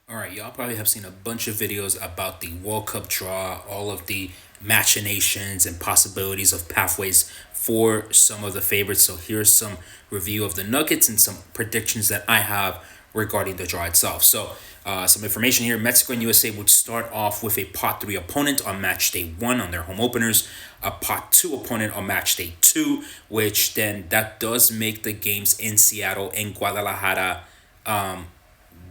All right, y'all probably have seen a bunch of videos about the World Cup draw, all of the machinations and possibilities of pathways for some of the favorites. So here's some review of the Nuggets and some predictions that I have regarding the draw itself. So some information here: Mexico and USA would start off with a pot three opponent on match day one on their home openers, a pot two opponent on match day two, which then that does make the games in Seattle and Guadalajara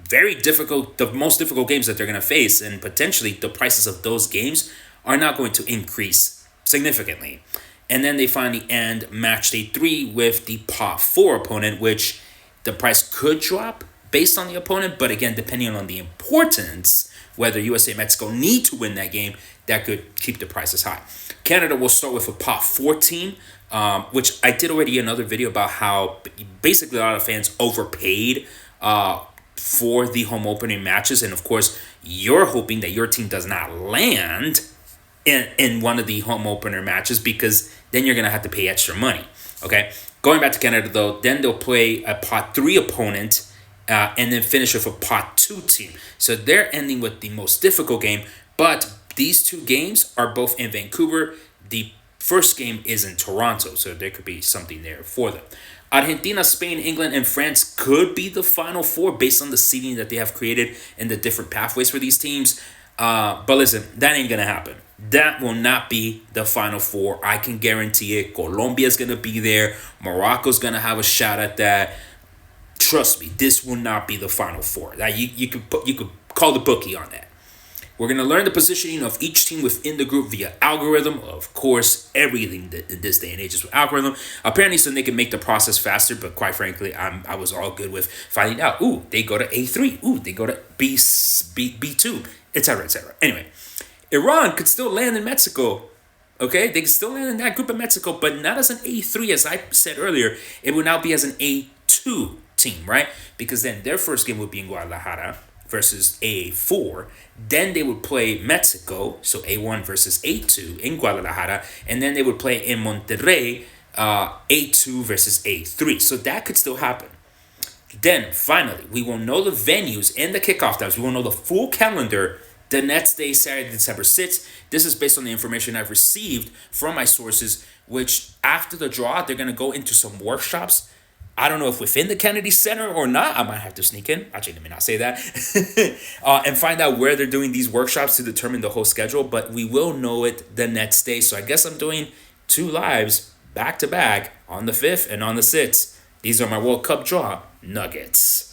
very difficult, the most difficult games that they're going to face, and potentially the prices of those games are not going to increase significantly. And then they finally end match day three with the pot four opponent, which the price could drop based on the opponent, but again, depending on the importance, whether USA and Mexico need to win that game, that could keep the prices high. Canada will start with a pot 14, which I did already another video about how basically a lot of fans overpaid for the home opening matches. And of course, you're hoping that your team does not land in one of the home opener matches because then you're going to have to pay extra money. Okay. Going back to Canada, though, then they'll play a pot three opponent and then finish with a pot two team. So they're ending with the most difficult game. But these two games are both in Vancouver. The first game is in Toronto, so there could be something there for them. Argentina, Spain, England, and France could be the final four based on the seeding that they have created and the different pathways for these teams. But listen, that ain't going to happen. That will not be the final four. I can guarantee it. Colombia's going to be there. Morocco's going to have a shot at that. Trust me, this will not be the final four. That you could call the bookie on that. We're going to learn the positioning of each team within the group via algorithm. Of course, everything in this day and age is with algorithm. Apparently, so they can make the process faster, but quite frankly, I was all good with finding out. Ooh, they go to A3. Ooh, they go to B2, etc., etc. Anyway, Iran could still land in Mexico. Okay, they can still land in that group of Mexico, but not as an A3, as I said earlier. It would now be as an A2 team, right? Because then their first game would be in Guadalajara versus A4. Then they would play Mexico, so A1 versus A2 in Guadalajara, and then they would play in Monterrey, A2 versus A3. So that could still happen. Then finally, we will know the venues and the kickoff times. We will know the full calendar the next day, Saturday, December 6th. This is based on the information I've received from my sources, which after the draw, they're going to go into some workshops. I don't know if within the Kennedy Center or not. I might have to sneak in. Actually, let me not say that. And find out where they're doing these workshops to determine the whole schedule. But we will know it the next day. So I guess I'm doing two lives back to back on the 5th and on the 6th. These are my World Cup draw nuggets.